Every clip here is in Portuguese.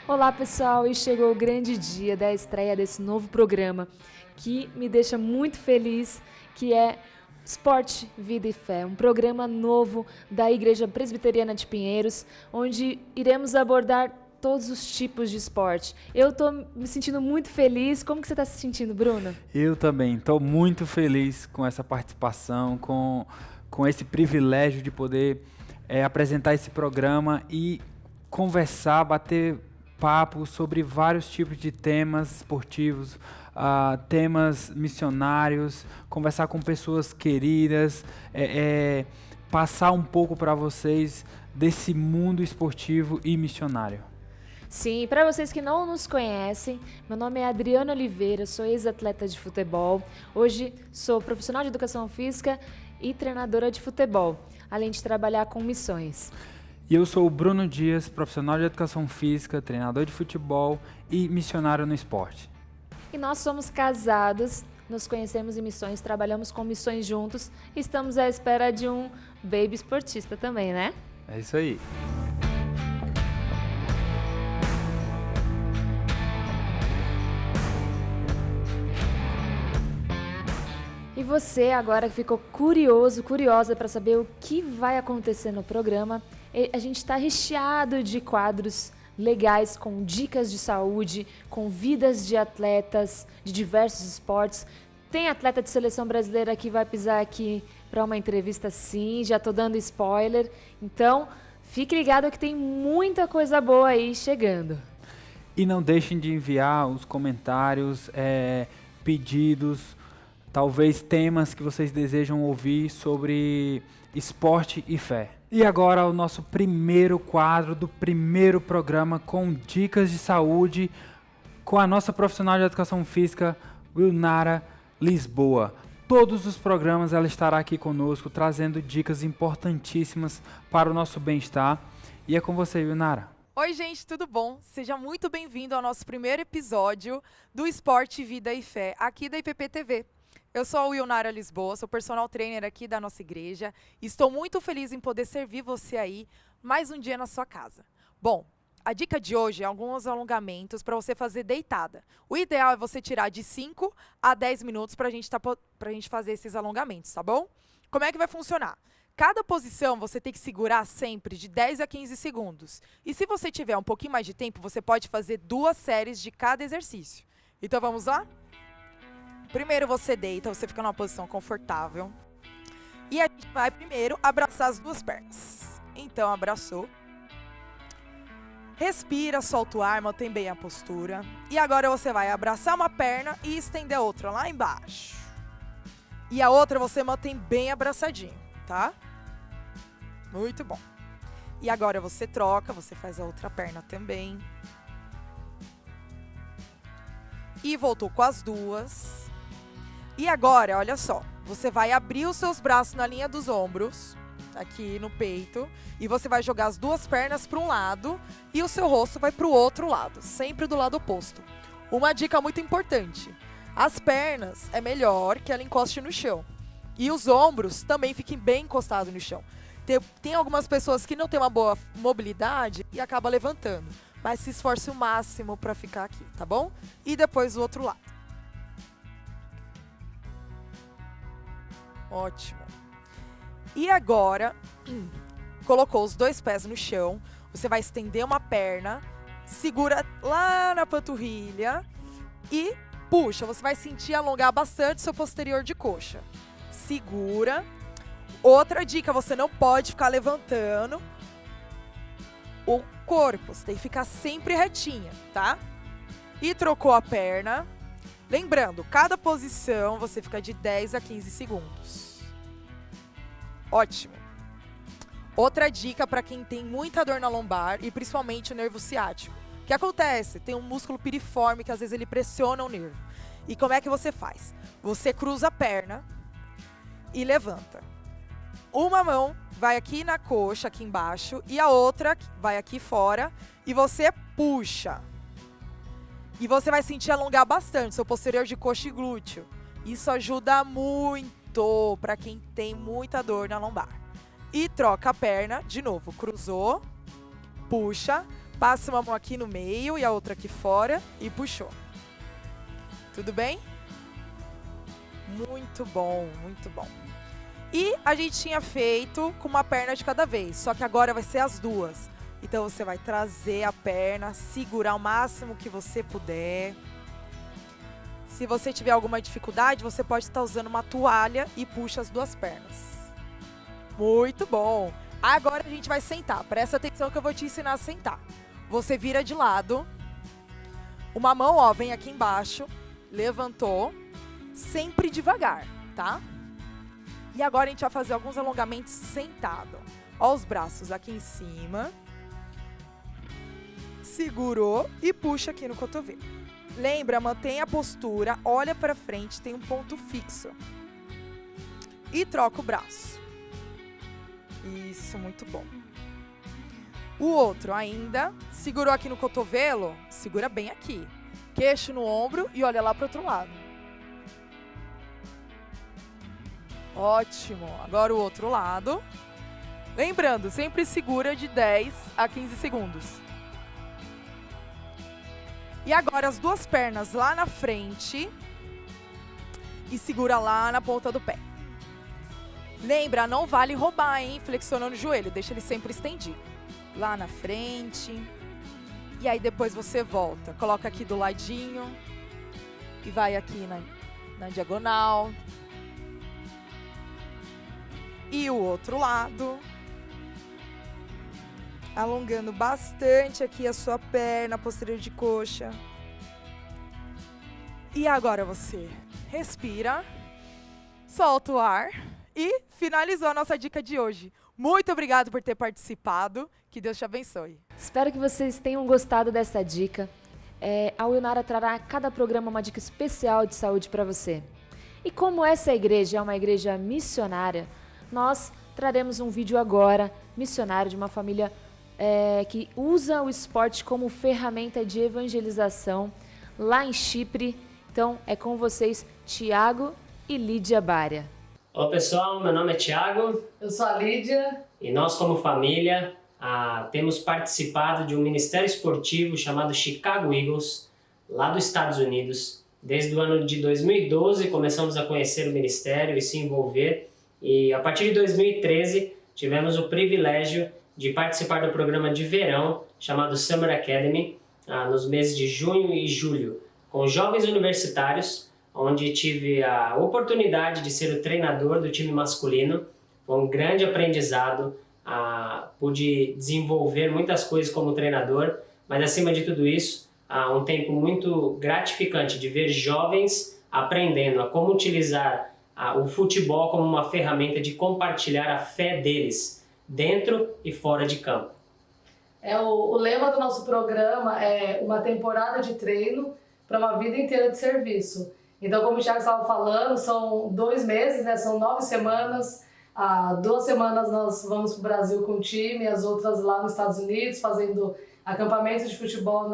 Olá, pessoal, e chegou o grande dia da estreia desse novo programa que me deixa muito feliz, que é Esporte, Vida e Fé, um programa novo da Igreja Presbiteriana de Pinheiros, onde iremos abordar todos os tipos de esporte. Eu estou me sentindo muito feliz. Como que você está se sentindo, Bruno? Eu também estou muito feliz com essa participação, com esse privilégio de poder apresentar esse programa e conversar, bater papo sobre vários tipos de temas esportivos, temas missionários, conversar com pessoas queridas, passar um pouco para vocês desse mundo esportivo e missionário. Sim, para vocês que não nos conhecem, meu nome é Adriana Oliveira, sou ex-atleta de futebol. Hoje sou profissional de educação física e treinadora de futebol, além de trabalhar com missões. E eu sou o Bruno Dias, profissional de educação física, treinador de futebol e missionário no esporte. E nós somos casados, nos conhecemos em missões, trabalhamos com missões juntos e estamos à espera de um baby esportista também, né? É isso aí. E você agora que ficou curiosa para saber o que vai acontecer no programa, a gente está recheado de quadros legais com dicas de saúde, com vidas de atletas de diversos esportes. Tem atleta de seleção brasileira que vai pisar aqui para uma entrevista, sim, já tô dando spoiler. Então, fique ligado que tem muita coisa boa aí chegando. E não deixem de enviar os comentários, pedidos, talvez temas que vocês desejam ouvir sobre esporte e fé. E agora o nosso primeiro quadro do primeiro programa com dicas de saúde com a nossa profissional de educação física, Wilnara Lisboa. Todos os programas ela estará aqui conosco trazendo dicas importantíssimas para o nosso bem-estar. E é com você, Wilnara. Oi, gente, tudo bom? Seja muito bem-vindo ao nosso primeiro episódio do Esporte, Vida e Fé, aqui da IPP TV. Eu sou a Wilnara Lisboa, sou personal trainer aqui da nossa igreja e estou muito feliz em poder servir você aí mais um dia na sua casa. Bom, a dica de hoje é alguns alongamentos para você fazer deitada. O ideal é você tirar de 5 a 10 minutos para a gente fazer esses alongamentos, tá bom? Como é que vai funcionar? Cada posição você tem que segurar sempre de 10 a 15 segundos. E se você tiver um pouquinho mais de tempo, você pode fazer 2 séries de cada exercício. Então vamos lá? Primeiro você deita, você fica numa posição confortável. E a gente vai primeiro abraçar as duas pernas. Então abraçou. Respira, solta o ar, mantém bem a postura. E agora você vai abraçar uma perna e estender a outra lá embaixo. E a outra você mantém bem abraçadinho, tá? Muito bom. E agora você troca, você faz a outra perna também. E voltou com as duas. E agora, olha só, você vai abrir os seus braços na linha dos ombros, aqui no peito, e você vai jogar as duas pernas para um lado e o seu rosto vai para o outro lado, sempre do lado oposto. Uma dica muito importante, as pernas é melhor que ela encoste no chão. E os ombros também fiquem bem encostados no chão. Tem algumas pessoas que não têm uma boa mobilidade e acaba levantando, mas se esforce o máximo para ficar aqui, tá bom? E depois o outro lado. Ótimo. E agora, colocou os dois pés no chão, você vai estender uma perna, segura lá na panturrilha e puxa. Você vai sentir alongar bastante seu posterior de coxa. Segura. Outra dica, você não pode ficar levantando o corpo, você tem que ficar sempre retinha, tá? E trocou a perna. Lembrando, cada posição você fica de 10 a 15 segundos. Ótimo. Outra dica para quem tem muita dor na lombar e principalmente o nervo ciático. O que acontece? Tem um músculo piriforme que às vezes ele pressiona o nervo. E como é que você faz? Você cruza a perna e levanta. Uma mão vai aqui na coxa, aqui embaixo, e a outra vai aqui fora e você puxa. E você vai sentir alongar bastante seu posterior de coxa e glúteo. Isso ajuda muito para quem tem muita dor na lombar. E troca a perna, de novo, cruzou, puxa. Passa uma mão aqui no meio e a outra aqui fora e puxou. Tudo bem? Muito bom, muito bom. E a gente tinha feito com uma perna de cada vez, só que agora vai ser as duas. Então você vai trazer a perna, segurar o máximo que você puder. Se você tiver alguma dificuldade, você pode estar usando uma toalha e puxa as duas pernas. Muito bom. Agora a gente vai sentar. Presta atenção que eu vou te ensinar a sentar. Você vira de lado. Uma mão, ó, vem aqui embaixo. Levantou. Sempre devagar, tá? E agora a gente vai fazer alguns alongamentos sentado. Ó, os braços aqui em cima. Segurou e puxa aqui no cotovelo. Lembra, mantenha a postura, olha para frente, tem um ponto fixo. E troca o braço. Isso, muito bom. O outro ainda, segurou aqui no cotovelo, segura bem aqui. Queixo no ombro e olha lá para o outro lado. Ótimo. Agora o outro lado. Lembrando, sempre segura de 10 a 15 segundos. E agora as duas pernas lá na frente e segura lá na ponta do pé. Lembra, não vale roubar, hein? Flexionando o joelho, deixa ele sempre estendido. Lá na frente. E aí depois você volta. Coloca aqui do ladinho e vai aqui na diagonal. E o outro lado. Alongando bastante aqui a sua perna posterior de coxa. E agora você respira, solta o ar e finalizou a nossa dica de hoje. Muito obrigado por ter participado. Que Deus te abençoe. Espero que vocês tenham gostado dessa dica. A Wilnara trará a cada programa uma dica especial de saúde para você. E como essa igreja é uma igreja missionária, nós traremos um vídeo agora, missionário de uma família que usa o esporte como ferramenta de evangelização lá em Chipre. Então, é com vocês, Tiago e Lídia Bária. Olá pessoal, meu nome é Tiago. Eu sou a Lídia. E nós como família temos participado de um ministério esportivo chamado Chicago Eagles, lá dos Estados Unidos. Desde o ano de 2012 começamos a conhecer o ministério e se envolver. E a partir de 2013 tivemos o privilégio de participar do programa de verão chamado Summer Academy, nos meses de junho e julho, com jovens universitários, onde tive a oportunidade de ser o treinador do time masculino. Foi um grande aprendizado, pude desenvolver muitas coisas como treinador, mas acima de tudo isso, um tempo muito gratificante de ver jovens aprendendo a como utilizar o futebol como uma ferramenta de compartilhar a fé deles, dentro e fora de campo. O lema do nosso programa é uma temporada de treino para uma vida inteira de serviço. Então, como o Thiago estava falando, são 2 meses, né? São 9 semanas. 2 semanas nós vamos para o Brasil com o time, as outras lá nos Estados Unidos, fazendo acampamentos de futebol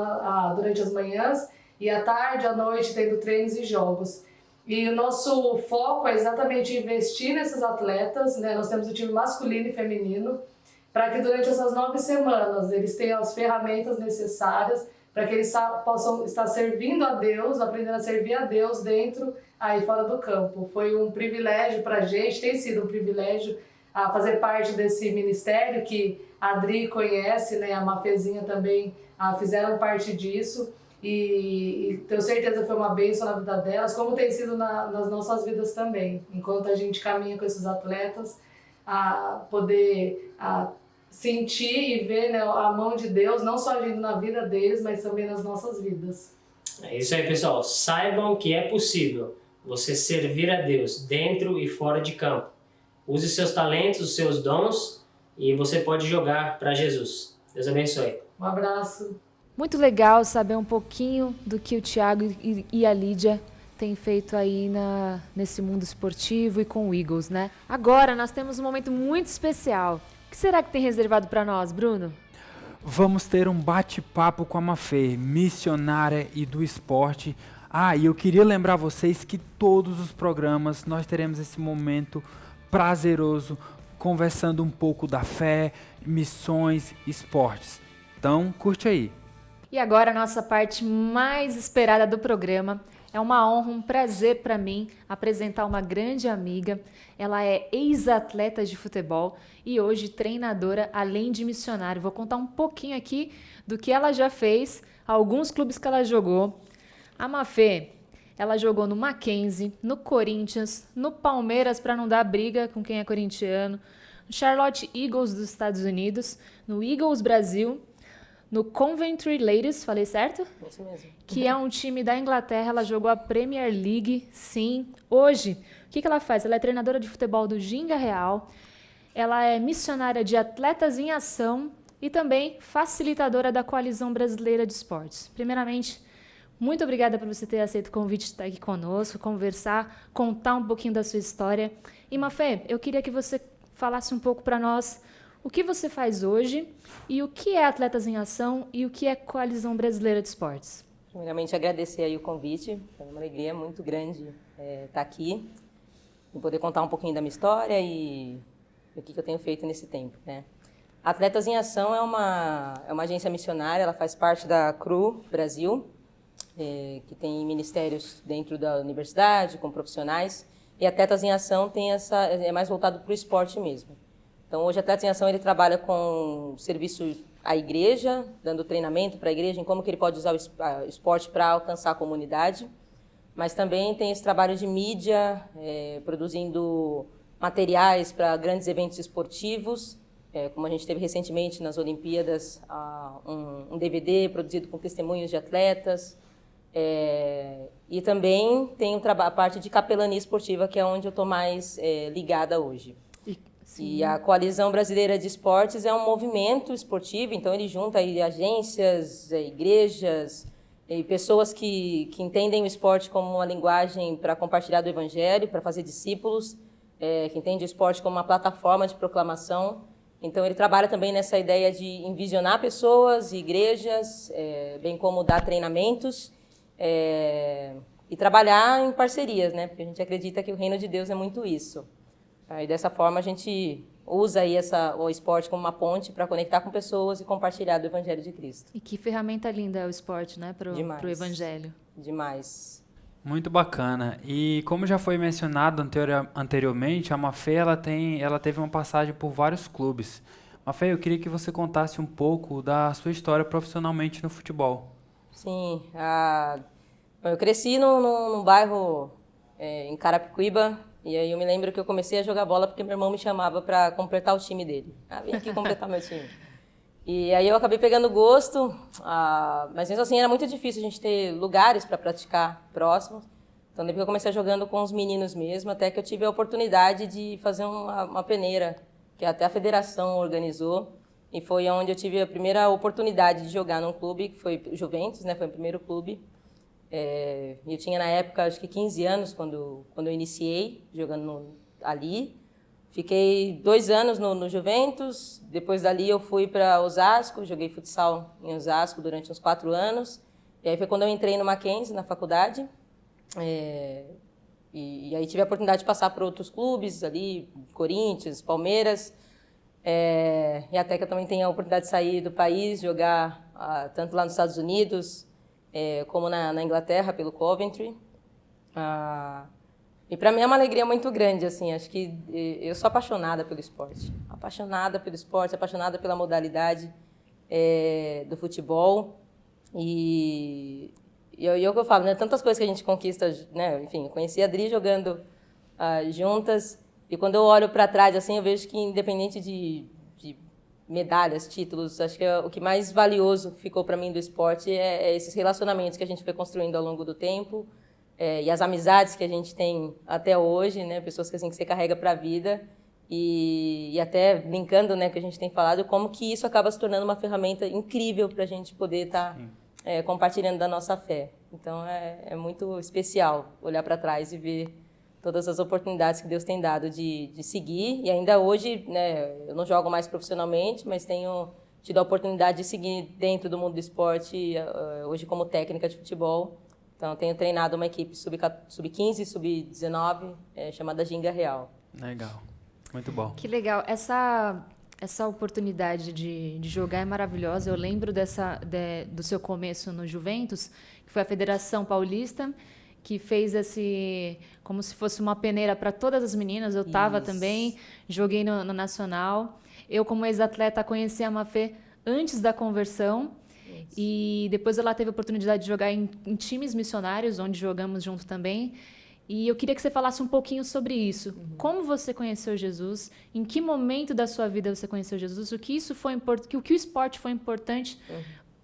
durante as manhãs, e à tarde, à noite, tendo treinos e jogos. E o nosso foco é exatamente investir nesses atletas, né? Nós temos o time masculino e feminino, para que durante essas 9 semanas eles tenham as ferramentas necessárias para que eles possam estar servindo a Deus, aprendendo a servir a Deus dentro e fora do campo. Foi um privilégio para a gente, tem sido um privilégio fazer parte desse ministério que a Adri conhece, né? A Mafezinha também fizeram parte disso. E tenho certeza que foi uma bênção na vida delas, como tem sido nas nossas vidas também, enquanto a gente caminha com esses atletas, a poder sentir e ver, né, a mão de Deus, não só agindo na vida deles, mas também nas nossas vidas. É isso aí, pessoal. Saibam que é possível você servir a Deus dentro e fora de campo. Use seus talentos, os seus dons, e você pode jogar para Jesus. Deus abençoe. Um abraço. Muito legal saber um pouquinho do que o Tiago e a Lídia têm feito aí nesse mundo esportivo e com o Eagles, né? Agora nós temos um momento muito especial. O que será que tem reservado para nós, Bruno? Vamos ter um bate-papo com a Mafê, missionária e do esporte. E eu queria lembrar vocês que todos os programas nós teremos esse momento prazeroso, conversando um pouco da fé, missões, esportes. Então, curte aí. E agora a nossa parte mais esperada do programa. É uma honra, um prazer para mim apresentar uma grande amiga. Ela é ex-atleta de futebol e hoje treinadora, além de missionária. Vou contar um pouquinho aqui do que ela já fez, alguns clubes que ela jogou. A Mafê, ela jogou no Mackenzie, no Corinthians, no Palmeiras, para não dar briga com quem é corintiano, no Charlotte Eagles dos Estados Unidos, no Eagles Brasil, no Coventry Ladies, falei certo? Isso mesmo. Que é um time da Inglaterra, ela jogou a Premier League, sim. Hoje, o que ela faz? Ela é treinadora de futebol do Ginga Real, ela é missionária de Atletas em Ação e também facilitadora da Coalizão Brasileira de Esportes. Primeiramente, muito obrigada por você ter aceito o convite de estar aqui conosco, conversar, contar um pouquinho da sua história. E, Mafê, eu queria que você falasse um pouco para nós o que você faz hoje e o que é Atletas em Ação e o que é Coalizão Brasileira de Esportes. Primeiramente, agradecer aí o convite. Foi uma alegria muito grande estar aqui e poder contar um pouquinho da minha história e o que eu tenho feito nesse tempo, né? Atletas em Ação é uma agência missionária, ela faz parte da CRU Brasil, que tem ministérios dentro da universidade, com profissionais, e Atletas em Ação é mais voltado para o esporte mesmo. Então, hoje, Atletas em Ação ele trabalha com serviço à igreja, dando treinamento para a igreja em como que ele pode usar o esporte para alcançar a comunidade, mas também tem esse trabalho de mídia, produzindo materiais para grandes eventos esportivos, como a gente teve recentemente nas Olimpíadas, um DVD produzido com testemunhos de atletas, e também tem a parte de capelania esportiva, que é onde eu estou mais ligada hoje. E a Coalizão Brasileira de Esportes é um movimento esportivo, então ele junta aí agências, igrejas e pessoas que entendem o esporte como uma linguagem para compartilhar do evangelho, para fazer discípulos, que entende o esporte como uma plataforma de proclamação. Então ele trabalha também nessa ideia de envisionar pessoas, igrejas, bem como dar treinamentos e trabalhar em parcerias, né? Porque a gente acredita que o reino de Deus é muito isso. E dessa forma a gente usa aí o esporte como uma ponte para conectar com pessoas e compartilhar do Evangelho de Cristo. E que ferramenta linda é o esporte, né, pro Evangelho. Demais. Muito bacana. E como já foi mencionado anteriormente, a Mafê ela teve uma passagem por vários clubes. Mafê, eu queria que você contasse um pouco da sua história profissionalmente no futebol. Sim, eu cresci num bairro em Carapicuíba. E aí eu me lembro que eu comecei a jogar bola porque meu irmão me chamava para completar o time dele. Vem aqui completar meu time. E aí eu acabei pegando gosto, mas mesmo assim era muito difícil a gente ter lugares para praticar próximos. Então depois eu comecei jogando com os meninos mesmo, até que eu tive a oportunidade de fazer uma peneira, que até a federação organizou. E foi onde eu tive a primeira oportunidade de jogar num clube, que foi o Juventus, né? Foi o primeiro clube. Eu tinha na época acho que 15 anos quando eu iniciei jogando ali. Fiquei 2 anos no Juventus, depois dali eu fui para Osasco, joguei futsal em Osasco durante uns 4 anos. E aí foi quando eu entrei no Mackenzie, na faculdade. E aí tive a oportunidade de passar por outros clubes ali, Corinthians, Palmeiras. E até que eu também tenho a oportunidade de sair do país, jogar tanto lá nos Estados Unidos, como na Inglaterra, pelo Coventry. E para mim é uma alegria muito grande, assim, acho que eu sou apaixonada pelo esporte, apaixonada pela modalidade do futebol. E o que eu falo, né, tantas coisas que a gente conquista, né, enfim, eu conheci a Adri jogando juntas, e quando eu olho para trás, assim, eu vejo que independente de medalhas, títulos, acho que o que mais valioso ficou para mim do esporte é esses relacionamentos que a gente foi construindo ao longo do tempo, e as amizades que a gente tem até hoje, né, pessoas que, assim, que você carrega para a vida, e até brincando, né, que a gente tem falado, como que isso acaba se tornando uma ferramenta incrível para a gente poder estar compartilhando da nossa fé. Então é muito especial olhar para trás e ver todas as oportunidades que Deus tem dado de seguir. E ainda hoje, né, eu não jogo mais profissionalmente, mas tenho tido a oportunidade de seguir dentro do mundo do esporte, hoje como técnica de futebol. Então, tenho treinado uma equipe sub-15, sub-19, chamada Ginga Real. Legal, muito bom. Que legal. Essa essa oportunidade de jogar é maravilhosa. Eu lembro do seu começo no Juventus, que foi a Federação Paulista, que fez como se fosse uma peneira para todas as meninas. Eu estava também, joguei no Nacional. Eu, como ex-atleta, conheci a Mafê antes da conversão. E depois ela teve a oportunidade de jogar em times missionários, onde jogamos junto também. E eu queria que você falasse um pouquinho sobre isso. Como você conheceu Jesus? Em que momento da sua vida você conheceu Jesus? O que o esporte foi importante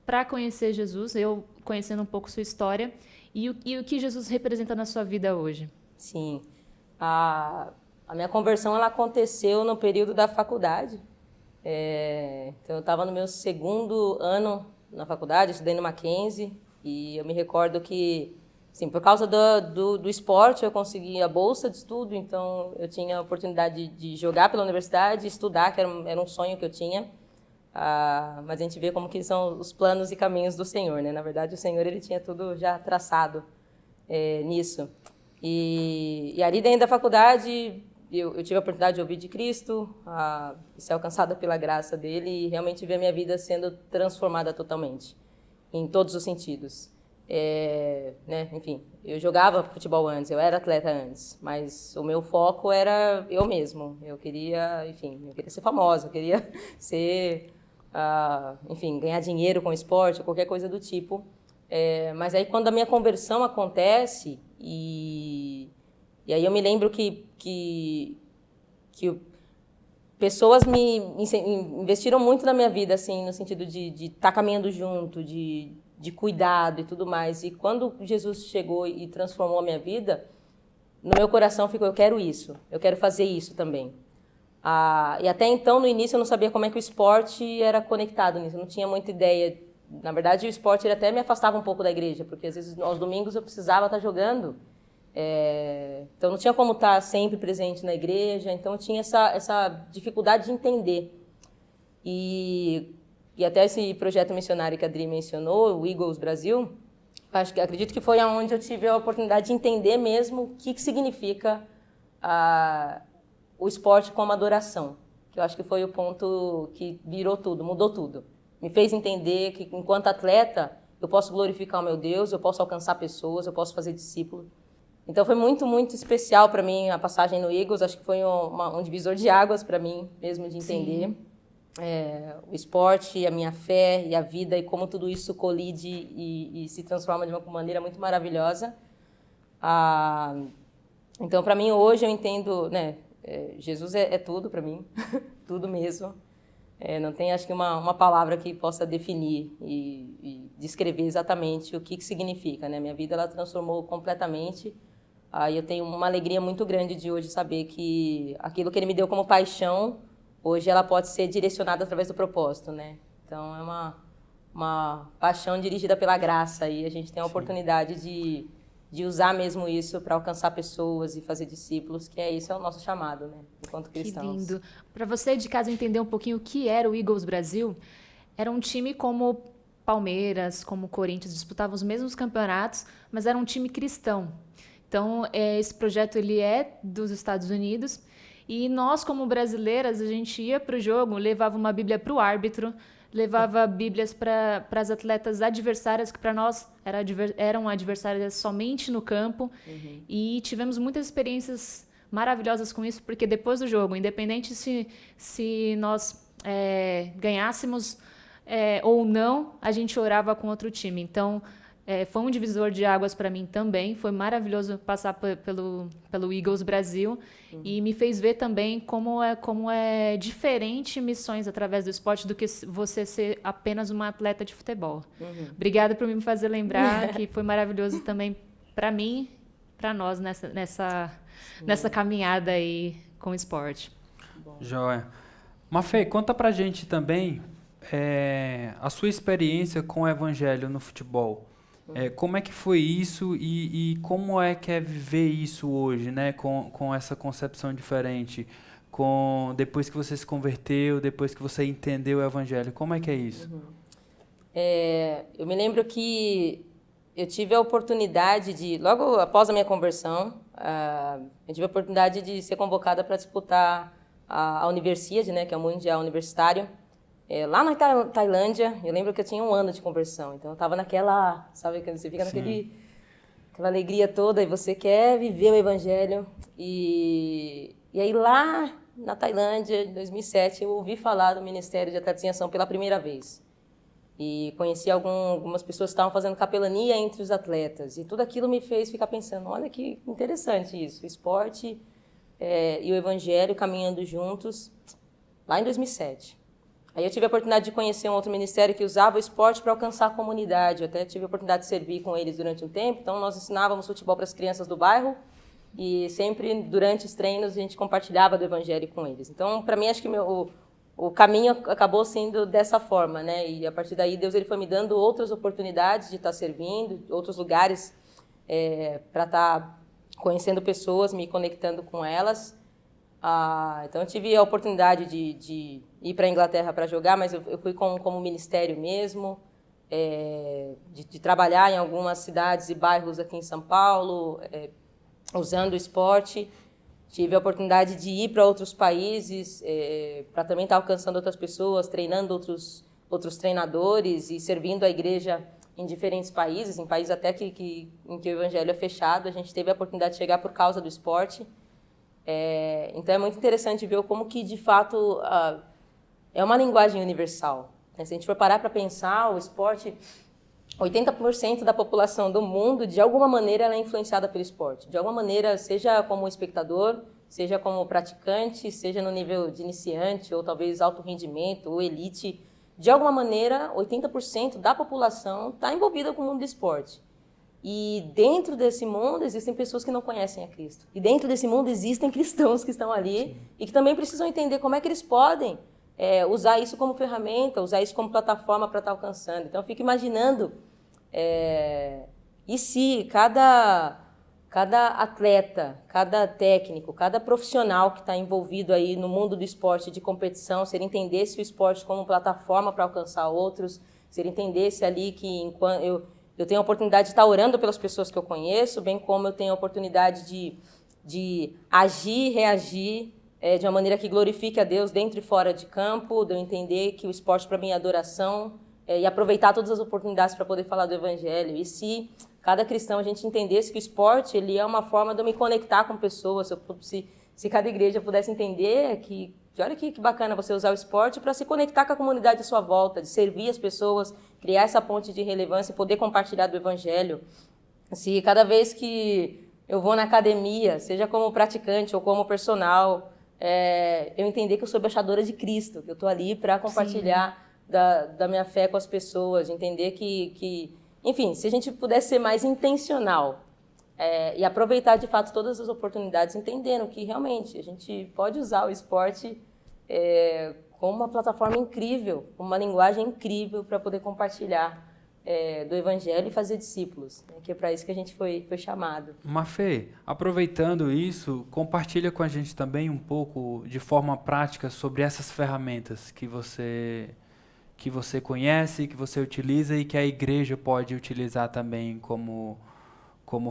para conhecer Jesus? Eu conhecendo um pouco sua história. E o que Jesus representa na sua vida hoje? Sim. A minha conversão ela aconteceu no período da faculdade. Então, eu estava no meu 2º ano na faculdade, estudei no Mackenzie, e eu me recordo que, assim, por causa do esporte, eu consegui a bolsa de estudo, então eu tinha a oportunidade de jogar pela universidade, estudar, que era um sonho que eu tinha. Mas a gente vê como que são os planos e caminhos do Senhor, né? Na verdade, o Senhor ele tinha tudo já traçado nisso. E ali dentro da faculdade, eu tive a oportunidade de ouvir de Cristo, ser alcançada pela graça dele e realmente ver a minha vida sendo transformada totalmente, em todos os sentidos. Né? Enfim, eu jogava futebol antes, eu era atleta antes, mas o meu foco era eu mesmo. Eu queria ser famosa, eu queria ser, enfim, ganhar dinheiro com esporte, qualquer coisa do tipo. Mas aí quando a minha conversão acontece e aí eu me lembro que pessoas me investiram muito na minha vida, assim, no sentido de estar caminhando junto, de cuidado e tudo mais. E quando Jesus chegou e transformou a minha vida, no meu coração ficou, eu quero isso, eu quero fazer isso também. E até então, no início, eu não sabia como é que o esporte era conectado nisso, eu não tinha muita ideia. Na verdade, o esporte ele até me afastava um pouco da igreja, porque às vezes aos domingos eu precisava estar jogando. Então não tinha como estar sempre presente na igreja, então eu tinha essa dificuldade de entender. E até esse projeto missionário que a Adri mencionou, o Eagles Brasil, acredito que foi onde eu tive a oportunidade de entender mesmo o que significa o esporte como adoração, que eu acho que foi o ponto que virou tudo, mudou tudo. Me fez entender que enquanto atleta eu posso glorificar o meu Deus, eu posso alcançar pessoas, eu posso fazer discípulos. Então foi muito, muito especial para mim a passagem no Eagles, acho que foi um divisor de águas para mim mesmo de entender o esporte, a minha fé e a vida e como tudo isso colide e se transforma de uma maneira muito maravilhosa. Então para mim hoje eu entendo, né, Jesus é tudo para mim, tudo mesmo. Não tem acho que uma palavra que possa definir e descrever exatamente o que significa, né? Minha vida ela transformou completamente. Eu tenho uma alegria muito grande de hoje saber que aquilo que ele me deu como paixão, hoje ela pode ser direcionada através do propósito, né? Então é uma paixão dirigida pela graça e a gente tem a oportunidade de usar mesmo isso para alcançar pessoas e fazer discípulos, que isso é o nosso chamado, né? Enquanto cristãos. Que lindo. Para você de casa entender um pouquinho o que era o Eagles Brasil, era um time como Palmeiras, como Corinthians, disputavam os mesmos campeonatos, mas era um time cristão. Então, esse projeto ele é dos Estados Unidos e nós, como brasileiras, a gente ia para o jogo, levava uma Bíblia para o árbitro, levava Bíblias para as atletas adversárias, que para nós eram adversárias somente no campo. E tivemos muitas experiências maravilhosas com isso, porque depois do jogo, independente se nós ganhássemos ou não, a gente orava com outro time. Então, foi um divisor de águas para mim também. Foi maravilhoso passar pelo Eagles Brasil e me fez ver também como é diferente missões através do esporte do que você ser apenas uma atleta de futebol. Obrigada por me fazer lembrar que foi maravilhoso também para mim, para nós nessa caminhada aí com o esporte. Joia. Mafê, conta pra gente também a sua experiência com o evangelho no futebol. Como é que foi isso e como é que é viver isso hoje, né? Com essa concepção diferente, depois que você se converteu, depois que você entendeu o evangelho, como é que é isso? Eu me lembro que eu tive a oportunidade logo após a minha conversão, eu tive a oportunidade de ser convocada para disputar a Universiade, né, que é o Mundial Universitário, lá na Tailândia. Eu lembro que eu tinha 1 ano de conversão, então eu estava naquela, sabe, quando você fica aquela alegria toda e você quer viver o Evangelho. E aí lá na Tailândia, em 2007, eu ouvi falar do Ministério de Atletas em Ação pela primeira vez. E conheci algumas pessoas que estavam fazendo capelania entre os atletas. E tudo aquilo me fez ficar pensando, olha que interessante isso, o esporte e o Evangelho caminhando juntos, lá em 2007. Aí eu tive a oportunidade de conhecer um outro ministério que usava o esporte para alcançar a comunidade. Eu até tive a oportunidade de servir com eles durante um tempo. Então, nós ensinávamos futebol para as crianças do bairro e sempre, durante os treinos, a gente compartilhava do Evangelho com eles. Então, para mim, acho que o caminho acabou sendo dessa forma, né? E a partir daí, Deus ele foi me dando outras oportunidades de estar servindo, outros lugares para estar conhecendo pessoas, me conectando com elas. Então, eu tive a oportunidade de ir para a Inglaterra para jogar, mas eu fui como ministério mesmo, de trabalhar em algumas cidades e bairros aqui em São Paulo, usando o esporte. Tive a oportunidade de ir para outros países para também estar alcançando outras pessoas, treinando outros treinadores e servindo a igreja em diferentes países, em países até em que o evangelho é fechado. A gente teve a oportunidade de chegar por causa do esporte. Então é muito interessante ver como que, de fato, é uma linguagem universal. Se a gente for parar para pensar, o esporte, 80% da população do mundo, de alguma maneira, ela é influenciada pelo esporte. De alguma maneira, seja como espectador, seja como praticante, seja no nível de iniciante, ou talvez alto rendimento, ou elite. De alguma maneira, 80% da população está envolvida com o mundo do esporte. E dentro desse mundo existem pessoas que não conhecem a Cristo. E dentro desse mundo existem cristãos que estão ali e que também precisam entender como é que eles podem usar isso como ferramenta, usar isso como plataforma para estar alcançando. Então, eu fico imaginando, e se cada atleta, cada técnico, cada profissional que está envolvido aí no mundo do esporte de competição, se ele entendesse o esporte como plataforma para alcançar outros, se ele entendesse ali que enquanto eu tenho a oportunidade de estar orando pelas pessoas que eu conheço, bem como eu tenho a oportunidade de agir, reagir de uma maneira que glorifique a Deus dentro e fora de campo, de eu entender que o esporte para mim é adoração e aproveitar todas as oportunidades para poder falar do Evangelho. E se cada cristão a gente entendesse que o esporte ele é uma forma de eu me conectar com pessoas, se cada igreja pudesse entender que olha que bacana você usar o esporte para se conectar com a comunidade à sua volta, de servir as pessoas, criar essa ponte de relevância e poder compartilhar do Evangelho. Se cada vez que eu vou na academia, seja como praticante ou como personal, eu entender que eu sou embaixadora de Cristo, que eu estou ali para compartilhar da minha fé com as pessoas, entender que, enfim, se a gente pudesse ser mais intencional e aproveitar de fato todas as oportunidades, entendendo que realmente a gente pode usar o esporte como uma plataforma incrível, uma linguagem incrível para poder compartilhar do Evangelho e fazer discípulos, né? Que é para isso que a gente foi chamado. Mafê, aproveitando isso, compartilha com a gente também um pouco de forma prática sobre essas ferramentas que você conhece, que você utiliza e que a igreja pode utilizar também como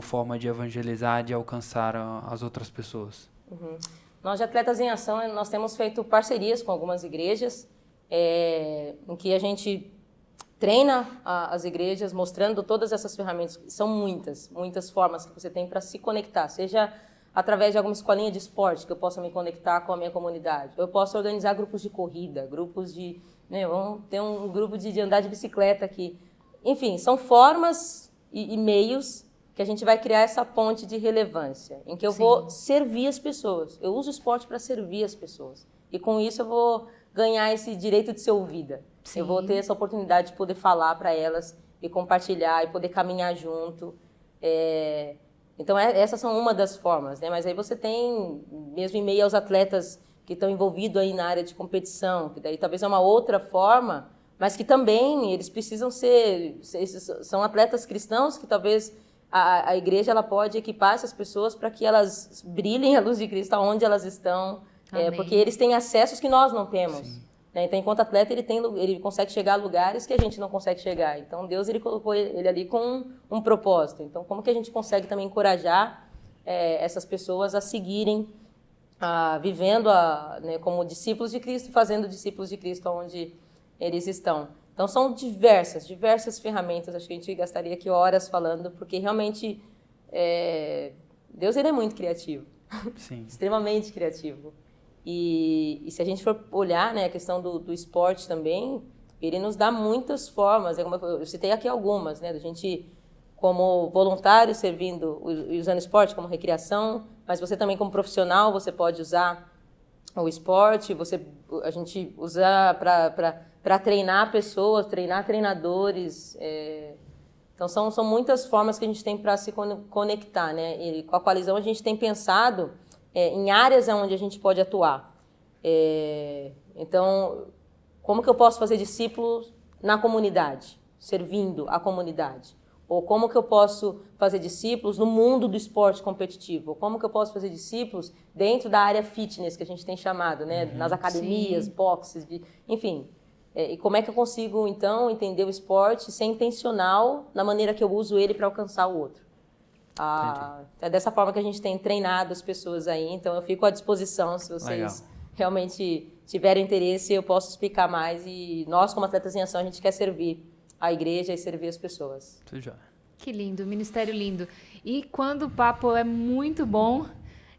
forma de evangelizar, de alcançar as outras pessoas. Uhum. Nós, de Atletas em Ação, nós temos feito parcerias com algumas igrejas, em que a gente treina as igrejas, mostrando todas essas ferramentas. São muitas formas que você tem para se conectar, seja através de alguma escolinha de esporte, que eu possa me conectar com a minha comunidade. Eu posso organizar grupos de corrida, grupos de... vamos ter um grupo de andar de bicicleta aqui. Enfim, são formas e meios que a gente vai criar essa ponte de relevância, em que eu vou servir as pessoas. Eu uso o esporte para servir as pessoas. E com isso eu vou ganhar esse direito de ser ouvida. Sim. Eu vou ter essa oportunidade de poder falar para elas e compartilhar e poder caminhar junto. Então, essas são uma das formas, né? Mas aí você tem, mesmo em meio aos atletas que estão envolvidos aí na área de competição, que daí talvez é uma outra forma, mas que também eles precisam são atletas cristãos que talvez a igreja ela pode equipar essas pessoas para que elas brilhem a luz de Cristo onde elas estão, porque eles têm acessos que nós não temos. Né? Então, enquanto atleta, ele consegue chegar a lugares que a gente não consegue chegar. Então, Deus ele colocou ele ali com um propósito. Então, como que a gente consegue também encorajar essas pessoas a seguirem vivendo né, como discípulos de Cristo, fazendo discípulos de Cristo onde eles estão. Então são diversas ferramentas. Acho que a gente gastaria aqui horas falando, porque realmente Deus ele é muito criativo. Sim. Extremamente criativo. E se a gente for olhar, né, a questão do esporte também, ele nos dá muitas formas. Como eu citei aqui algumas, né, da gente como voluntário servindo e usando esporte como recreação, mas você também como profissional você pode usar o esporte, a gente usa para treinar pessoas, treinar treinadores. Então são muitas formas que a gente tem para se conectar, né? E com a coalizão a gente tem pensado em áreas onde a gente pode atuar. Então, como que eu posso fazer discípulos na comunidade, servindo a comunidade? Ou como que eu posso fazer discípulos no mundo do esporte competitivo? Ou como que eu posso fazer discípulos dentro da área fitness, que a gente tem chamado, né? Nas academias, boxes, enfim. E como é que eu consigo, então, entender o esporte ser intencional na maneira que eu uso ele para alcançar o outro? É dessa forma que a gente tem treinado as pessoas aí. Então, eu fico à disposição, se vocês realmente tiverem interesse, eu posso explicar mais. E nós, como Atletas em Ação, a gente quer servir a igreja e servir as pessoas. Que lindo, ministério lindo. E quando o papo é muito bom,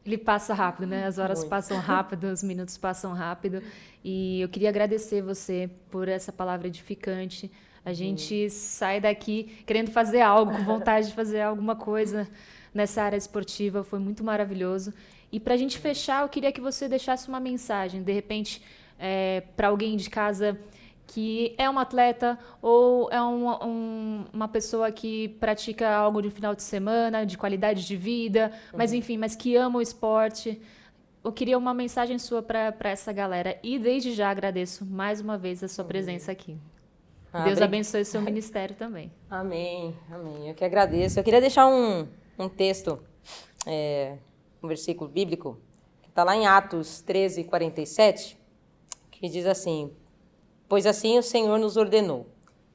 ele passa rápido, né? As horas passam rápido, os minutos passam rápido. E eu queria agradecer você por essa palavra edificante. A gente sai daqui querendo fazer algo, com vontade de fazer alguma coisa nessa área esportiva. Foi muito maravilhoso. E para a gente fechar, eu queria que você deixasse uma mensagem, de repente, para alguém de casa que é um atleta ou é uma pessoa que pratica algo de final de semana, de qualidade de vida, mas enfim, mas que ama o esporte. Eu queria uma mensagem sua para essa galera. E desde já agradeço mais uma vez a sua presença aqui. Deus abençoe o seu ministério também. Amém. Eu que agradeço. Eu queria deixar um texto, um versículo bíblico, que está lá em Atos 13:47, que diz assim: pois assim o Senhor nos ordenou.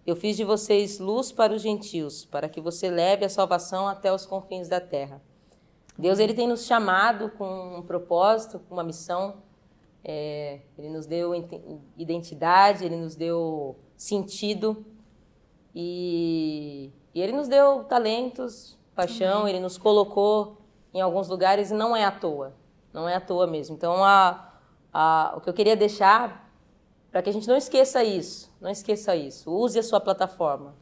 Eu fiz de vocês luz para os gentios, para que você leve a salvação até os confins da terra. Deus ele tem nos chamado com um propósito, com uma missão. Ele nos deu identidade, ele nos deu sentido e ele nos deu talentos, paixão, ele nos colocou em alguns lugares e não é à toa mesmo. Então, o que eu queria deixar para que a gente não esqueça isso, use a sua plataforma,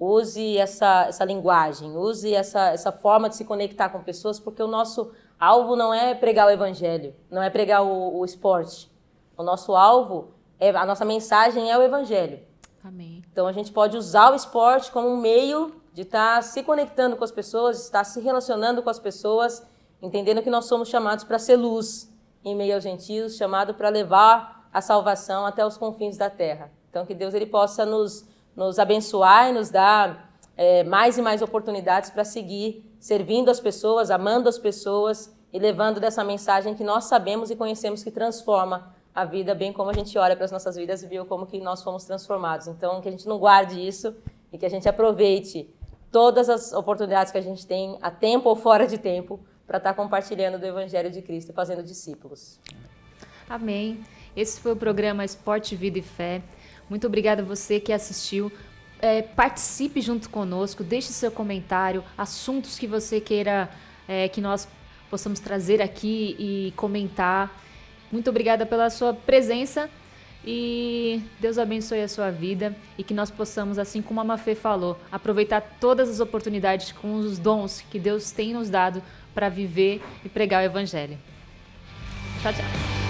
use essa linguagem, use essa forma de se conectar com pessoas, porque o nosso alvo não é pregar o evangelho, não é pregar o esporte. O nosso alvo, a nossa mensagem é o evangelho. Amém. Então a gente pode usar o esporte como um meio de estar se conectando com as pessoas, de estar se relacionando com as pessoas, entendendo que nós somos chamados para ser luz em meio aos gentios, chamado para levar a salvação até os confins da terra. Então que Deus ele possa nos abençoar e nos dar mais e mais oportunidades para seguir servindo as pessoas, amando as pessoas e levando dessa mensagem que nós sabemos e conhecemos que transforma a vida, bem como a gente olha para as nossas vidas e viu como que nós fomos transformados. Então, que a gente não guarde isso e que a gente aproveite todas as oportunidades que a gente tem, a tempo ou fora de tempo, para estar compartilhando do Evangelho de Cristo e fazendo discípulos. Amém. Esse foi o programa Esporte, Vida e Fé. Muito obrigada a você que assistiu. Participe junto conosco, deixe seu comentário, assuntos que você queira que nós possamos trazer aqui e comentar. Muito obrigada pela sua presença e Deus abençoe a sua vida e que nós possamos, assim como a Mafê falou, aproveitar todas as oportunidades com os dons que Deus tem nos dado para viver e pregar o Evangelho. Tchau, tchau.